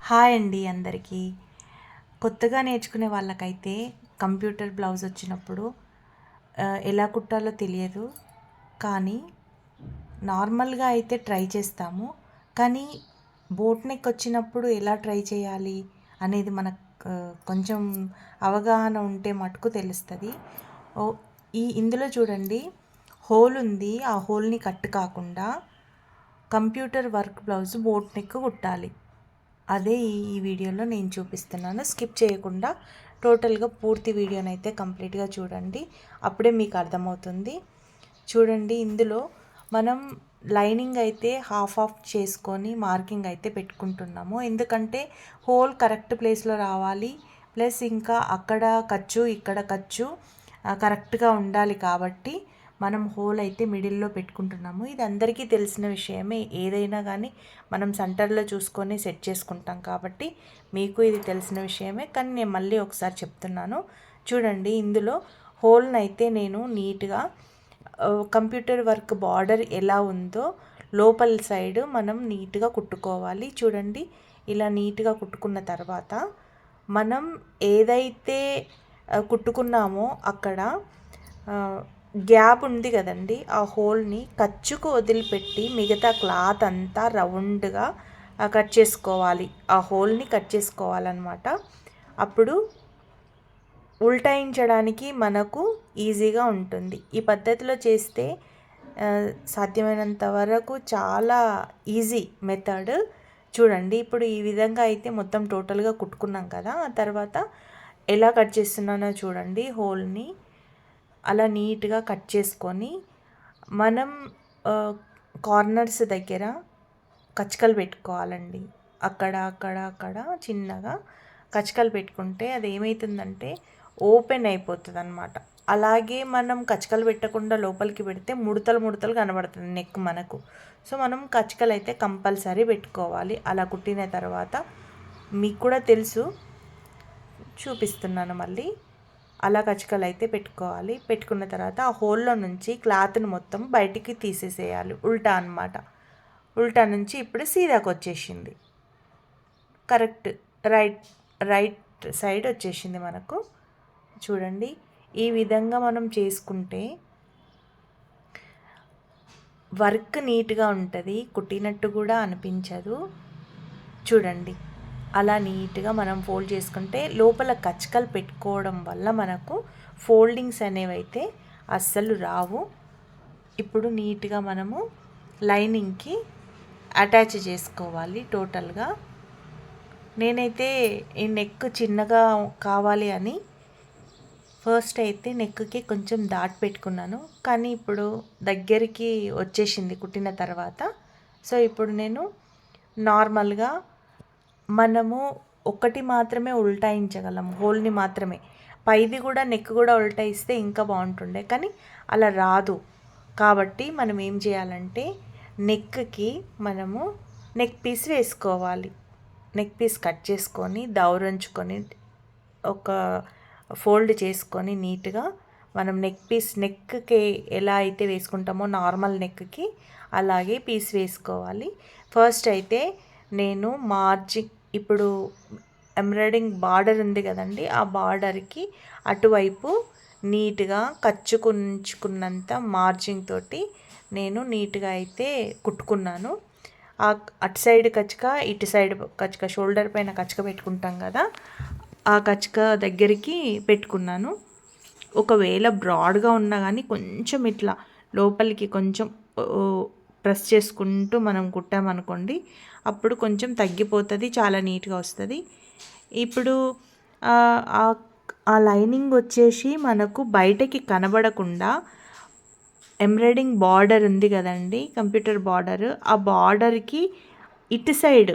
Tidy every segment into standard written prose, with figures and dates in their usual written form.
Hi అండి అందరికీ. కొత్తగా నేర్చుకునే వాళ్ళకైతే కంప్యూటర్ బ్లౌజ్ వచ్చినప్పుడు ఎలా కుట్టాలో తెలియదు. కానీ నార్మల్గా అయితే ట్రై చేస్తాము. కానీ బోట్ నెక్ వచ్చినప్పుడు ఎలా ట్రై చేయాలి అనేది మనకు కొంచెం అవగాహన ఉంటే మటుకు తెలుస్తుంది. ఇందులో చూడండి, హోల్ ఉంది. ఆ హోల్ని కట్ కాకుండా computer work blouse boat neck కుట్టాలి. అదే ఈ వీడియోలో నేను చూపిస్తున్నాను. స్కిప్ చేయకుండా టోటల్గా పూర్తి వీడియోని అయితే కంప్లీట్గా చూడండి, అప్పుడే మీకు అర్థమవుతుంది. చూడండి, ఇందులో మనం లైనింగ్ అయితే హాఫ్ ఆఫ్ చేసుకొని మార్కింగ్ అయితే పెట్టుకుంటున్నాము. ఎందుకంటే హోల్ కరెక్ట్ ప్లేస్లో రావాలి, ప్లస్ ఇంకా అక్కడ ఖర్చు ఇక్కడ ఖర్చు కరెక్ట్గా ఉండాలి. కాబట్టి మనం హోల్ అయితే మిడిల్లో పెట్టుకుంటున్నాము. ఇది అందరికీ తెలిసిన విషయమే. ఏదైనా కానీ మనం సెంటర్లో చూసుకొని సెట్ చేసుకుంటాం కాబట్టి మీకు ఇది తెలిసిన విషయమే. కానీ నేను మళ్ళీ ఒకసారి చెప్తున్నాను. చూడండి, ఇందులో హోల్ని అయితే నేను నీట్గా కంప్యూటర్ వర్క్ బార్డర్ ఎలా ఉందో లోపల సైడ్ మనం నీట్గా కుట్టుకోవాలి. చూడండి, ఇలా నీట్గా కుట్టుకున్న తర్వాత మనం ఏదైతే కుట్టుకున్నామో అక్కడ గ్యాప్ ఉంది కదండి, ఆ హోల్ని ఖర్చుకు వదిలిపెట్టి మిగతా క్లాత్ అంతా రౌండ్గా కట్ చేసుకోవాలి. ఆ హోల్ని కట్ చేసుకోవాలన్నమాట. అప్పుడు ఉల్టాయించడానికి మనకు ఈజీగా ఉంటుంది. ఈ పద్ధతిలో చేస్తే సాధ్యమైనంత వరకు చాలా ఈజీ మెథడ్. చూడండి, ఇప్పుడు ఈ విధంగా అయితే మొత్తం టోటల్గా కుట్టుకున్నాం కదా. ఆ తర్వాత ఎలా కట్ చేస్తున్నానో చూడండి. హోల్ని అలా నీట్గా కట్ చేసుకొని మనం కార్నర్స్ దగ్గర కచ్చకలు పెట్టుకోవాలండి. అక్కడ చిన్నగా కచ్చకలు పెట్టుకుంటే అది ఏమవుతుందంటే ఓపెన్ అయిపోతుంది అన్నమాట. అలాగే మనం కచ్చకలు పెట్టకుండా లోపలికి పెడితే ముడతలు కనబడుతుంది నెక్ మనకు. సో మనం కచ్చకలు అయితే కంపల్సరీ పెట్టుకోవాలి. అలా కుట్టిన తర్వాత మీకు కూడా తెలుసు, చూపిస్తున్నాను మళ్ళీ. అలా కచ్చకలు అయితే పెట్టుకోవాలి. పెట్టుకున్న తర్వాత ఆ హోల్లో నుంచి క్లాత్ని మొత్తం బయటికి తీసేసేయాలి. ఉల్టా అన్నమాట. ఉల్టా నుంచి ఇప్పుడు సీదాకు వచ్చేసింది. కరెక్ట్ రైట్ సైడ్ వచ్చేసింది మనకు. చూడండి, ఈ విధంగా మనం చేసుకుంటే వర్క్ నీట్గా ఉంటుంది, కుట్టినట్టు కూడా అనిపించదు. చూడండి, అలా నీట్గా మనం ఫోల్డ్ చేసుకుంటే లోపల కచ్చకలు పెట్టుకోవడం వల్ల మనకు ఫోల్డింగ్స్ అనేవి అయితే అస్సలు రావు. ఇప్పుడు నీట్గా మనము లైనింగ్కి అటాచ్ చేసుకోవాలి టోటల్గా. నేనైతే ఈ నెక్ చిన్నగా కావాలి అని ఫస్ట్ అయితే నెక్కి కొంచెం దాటి పెట్టుకున్నాను. కానీ ఇప్పుడు దగ్గరికి వచ్చేసింది కుట్టిన తర్వాత. సో ఇప్పుడు నేను నార్మల్గా మనము ఒకటి మాత్రమే ఉల్టాయించగలం, హోల్ని మాత్రమే. పైది కూడా నెక్ కూడా ఉల్టాయిస్తే ఇంకా బాగుంటుండే, కానీ అలా రాదు. కాబట్టి మనం ఏం చేయాలంటే నెక్కి మనము నెక్ పీస్ వేసుకోవాలి. నెక్ పీస్ కట్ చేసుకొని దౌరంచుకొని ఒక ఫోల్డ్ చేసుకొని నీట్గా మనం నెక్కి ఎలా అయితే వేసుకుంటామో నార్మల్ నెక్కి అలాగే పీస్ వేసుకోవాలి. ఫస్ట్ అయితే నేను మార్జింగ్, ఇప్పుడు ఎంబ్రాయిడింగ్ బార్డర్ ఉంది కదండి, ఆ బార్డర్కి అటువైపు నీట్గా కచ్చుకుంచుకున్నంత మార్జింగ్ తోటి నేను నీట్గా అయితే కుట్టుకున్నాను. అటు సైడ్ కచ్చక ఇటు సైడ్ కచ్చక, షోల్డర్ పైన కచ్చక పెట్టుకుంటాం కదా, ఆ కచ్చక దగ్గరికి పెట్టుకున్నాను. ఒకవేళ బ్రాడ్గా ఉన్నా కానీ కొంచెం ఇట్లా లోపలికి కొంచెం ప్రెస్ చేసుకుంటూ మనం కుట్టామనుకోండి, అప్పుడు కొంచెం తగ్గిపోతుంది, చాలా నీట్గా వస్తుంది. ఇప్పుడు ఆ లైనింగ్ వచ్చేసి మనకు బయటకి కనబడకుండా ఎంబ్రాయిడింగ్ బార్డర్ ఉంది కదండి, కంప్యూటర్ బార్డర్, ఆ బార్డర్కి ఇటు సైడ్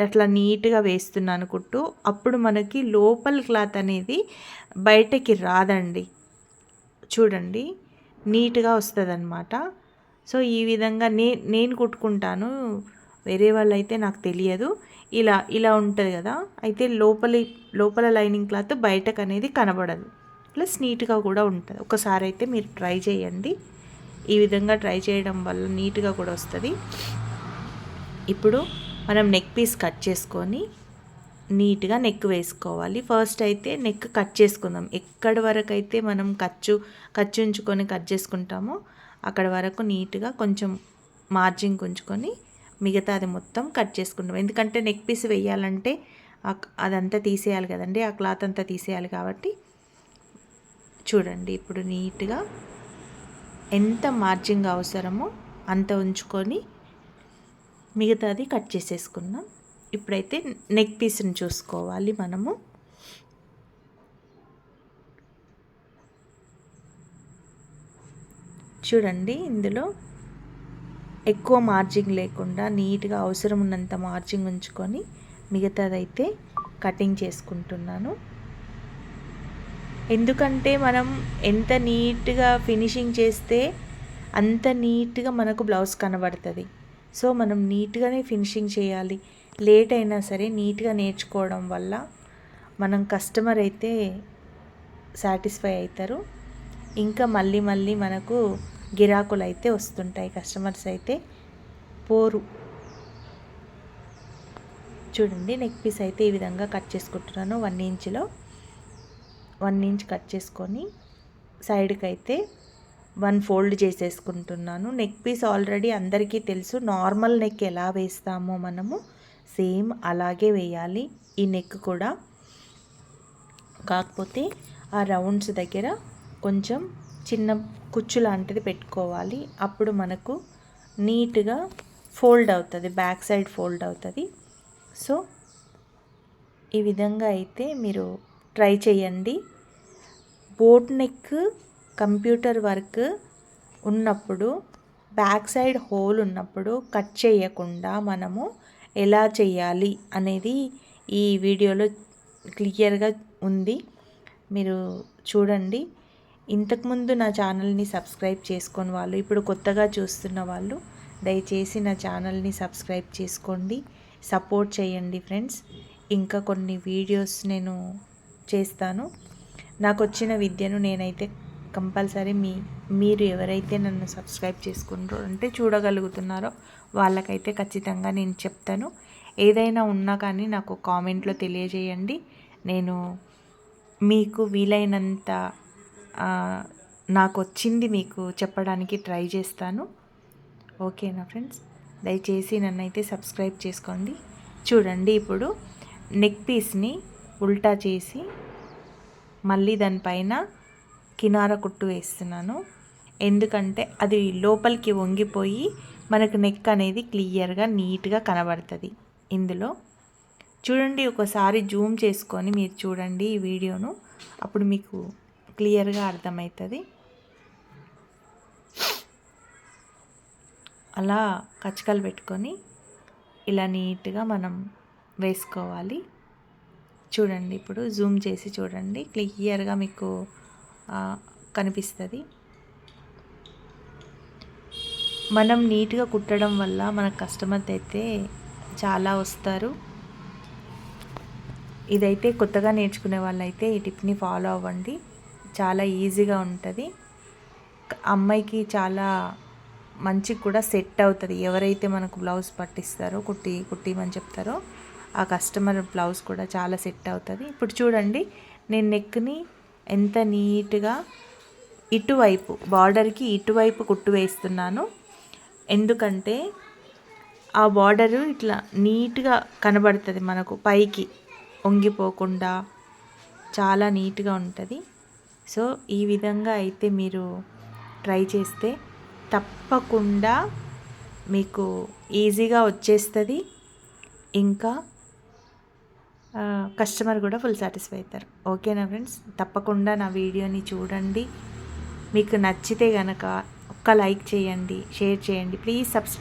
అట్లా నీట్గా వేస్తున్నాను కుట్టు. అప్పుడు మనకి లోపల క్లాత్ అనేది బయటకి రాదండి. చూడండి, నీట్గా వస్తుంది అన్నమాట. సో ఈ విధంగా నేను కుట్టుకుంటాను. వేరే వాళ్ళు అయితే నాకు తెలియదు. ఇలా ఉంటుంది కదా, అయితే లోపల లైనింగ్ క్లాత్ బయటకు అనేది కనబడదు, ప్లస్ నీట్గా కూడా ఉంటుంది. ఒకసారి అయితే మీరు ట్రై చేయండి. ఈ విధంగా ట్రై చేయడం వల్ల నీట్గా కూడా వస్తుంది. ఇప్పుడు మనం నెక్ పీస్ కట్ చేసుకొని నీట్గా నెక్ వేసుకోవాలి. ఫస్ట్ అయితే నెక్ కట్ చేసుకుందాం. ఎక్కడి వరకు అయితే మనం ఖర్చు ఉంచుకొని కట్ చేసుకుంటామో అక్కడ వరకు నీట్గా కొంచెం మార్జిన్ ఉంచుకొని మిగతాది మొత్తం కట్ చేసుకుంటాం. ఎందుకంటే నెక్ పీస్ వేయాలంటే అదంతా తీసేయాలి కదండి, ఆ క్లాత్ అంతా తీసేయాలి. కాబట్టి చూడండి ఇప్పుడు నీట్గా ఎంత మార్జిన్ అవసరమో అంత ఉంచుకొని మిగతాది కట్ చేసేసుకుందాం. ఇప్పుడైతే నెక్ పీస్ని చూసుకోవాలి మనము. చూడండి ఇందులో ఎక్కువ మార్జింగ్ లేకుండా నీట్గా అవసరం ఉన్నంత మార్జింగ్ ఉంచుకొని మిగతాదైతే కటింగ్ చేసుకుంటున్నాను. ఎందుకంటే మనం ఎంత నీట్గా ఫినిషింగ్ చేస్తే అంత నీట్గా మనకు బ్లౌజ్ కనబడుతుంది. సో మనం నీట్గానే ఫినిషింగ్ చేయాలి. లేట్ అయినా సరే నీట్గా నేర్చుకోవడం వల్ల మనం కస్టమర్ అయితే సాటిస్ఫై అవుతారు. ఇంకా మళ్ళీ మళ్ళీ మనకు గిరాకులు అయితే వస్తుంటాయి, కస్టమర్స్ అయితే పోరు. చూడండి నెక్ పీస్ అయితే ఈ విధంగా కట్ చేసుకుంటున్నాను. 1 ఇంచ్లో 1 ఇంచ్ కట్ చేసుకొని సైడ్కి అయితే 1 ఫోల్డ్ చేసేసుకుంటున్నాను. నెక్ పీస్ ఆల్రెడీ అందరికీ తెలుసు, నార్మల్ నెక్ ఎలా వేస్తామో మనము సేమ్ అలాగే వేయాలి ఈ నెక్ కూడా. కాకపోతే ఆ రౌండ్స్ దగ్గర కొంచెం చిన్న కుచ్చు లాంటిది పెట్టుకోవాలి. అప్పుడు మనకు నీట్గా ఫోల్డ్ అవుతుంది, బ్యాక్ సైడ్ ఫోల్డ్ అవుతుంది. సో ఈ విధంగా అయితే మీరు ట్రై చేయండి. బోట్ నెక్ కంప్యూటర్ వర్క్ ఉన్నప్పుడు బ్యాక్ సైడ్ హోల్ ఉన్నప్పుడు కట్ చేయకుండా మనము ఎలా చేయాలి అనేది ఈ వీడియోలో క్లియర్గా ఉంది, మీరు చూడండి. ఇంతకుముందు నా ఛానల్ని సబ్స్క్రైబ్ చేసుకొని వాళ్ళు, ఇప్పుడు కొత్తగా చూస్తున్న వాళ్ళు దయచేసి నా ఛానల్ని సబ్స్క్రైబ్ చేసుకోండి, సపోర్ట్ చేయండి ఫ్రెండ్స్. ఇంకా కొన్ని వీడియోస్ నేను చేస్తాను. నాకు వచ్చిన విద్యను నేనైతే కంపల్సరీ మీరు ఎవరైతే నన్ను సబ్స్క్రైబ్ చేసుకుంటారో అంటే చూడగలుగుతున్నారో వాళ్ళకైతే ఖచ్చితంగా నేను చెప్తాను. ఏదైనా ఉన్నా కానీ నాకు కామెంట్లో తెలియజేయండి. నేను మీకు వీలైనంత నాకు వచ్చింది మీకు చెప్పడానికి ట్రై చేస్తాను. ఓకేనా ఫ్రెండ్స్, దయచేసి నన్నైతే సబ్స్క్రైబ్ చేసుకోండి. చూడండి ఇప్పుడు నెక్ పీస్ని ఉల్టా చేసి మళ్ళీ దానిపైన కినార కుట్టు వేస్తున్నాను. ఎందుకంటే అది లోపలికి వంగిపోయి మనకు నెక్ అనేది క్లియర్గా నీట్గా కనబడుతుంది. ఇందులో చూడండి, ఒకసారి జూమ్ చేసుకొని మీరు చూడండి ఈ వీడియోను, అప్పుడు మీకు క్లియర్గా అర్థమవుతుంది. అలా కచ్చకలు పెట్టుకొని ఇలా నీట్గా మనం వేసుకోవాలి. చూడండి ఇప్పుడు జూమ్ చేసి చూడండి, క్లియర్గా మీకు కనిపిస్తుంది. మనం నీట్గా కుట్టడం వల్ల మన కస్టమర్స్ అయితే చాలా వస్తారు. ఇదైతే కొత్తగా నేర్చుకునే వాళ్ళైతే ఈ టిప్ని ఫాలో అవ్వండి, చాలా ఈజీగా ఉంటుంది. అమ్మాయికి చాలా మంచిగా కూడా సెట్ అవుతుంది. ఎవరైతే మనకు బ్లౌజ్ పట్టిస్తారో కుట్టిమని చెప్తారో ఆ కస్టమర్ బ్లౌజ్ కూడా చాలా సెట్ అవుతుంది. ఇప్పుడు చూడండి నేను నెక్ని ఎంత నీట్గా ఇటువైపు బార్డర్కి ఇటువైపు కుట్టు వేస్తున్నాను. ఎందుకంటే ఆ బార్డరు ఇట్లా నీట్గా కనబడుతుంది మనకు, పైకి వంగిపోకుండా చాలా నీట్గా ఉంటుంది. సో ఈ విధంగా అయితే మీరు ట్రై చేస్తే తప్పకుండా మీకు ఈజీగా వచ్చేస్తుంది. ఇంకా కస్టమర్ కూడా ఫుల్ సాటిస్ఫై అవుతారు. ఓకేనా ఫ్రెండ్స్, తప్పకుండా నా వీడియోని చూడండి. మీకు నచ్చితే కనుక ఒక్క లైక్ చేయండి, షేర్ చేయండి, ప్లీజ్ సబ్స్క్రైబ్.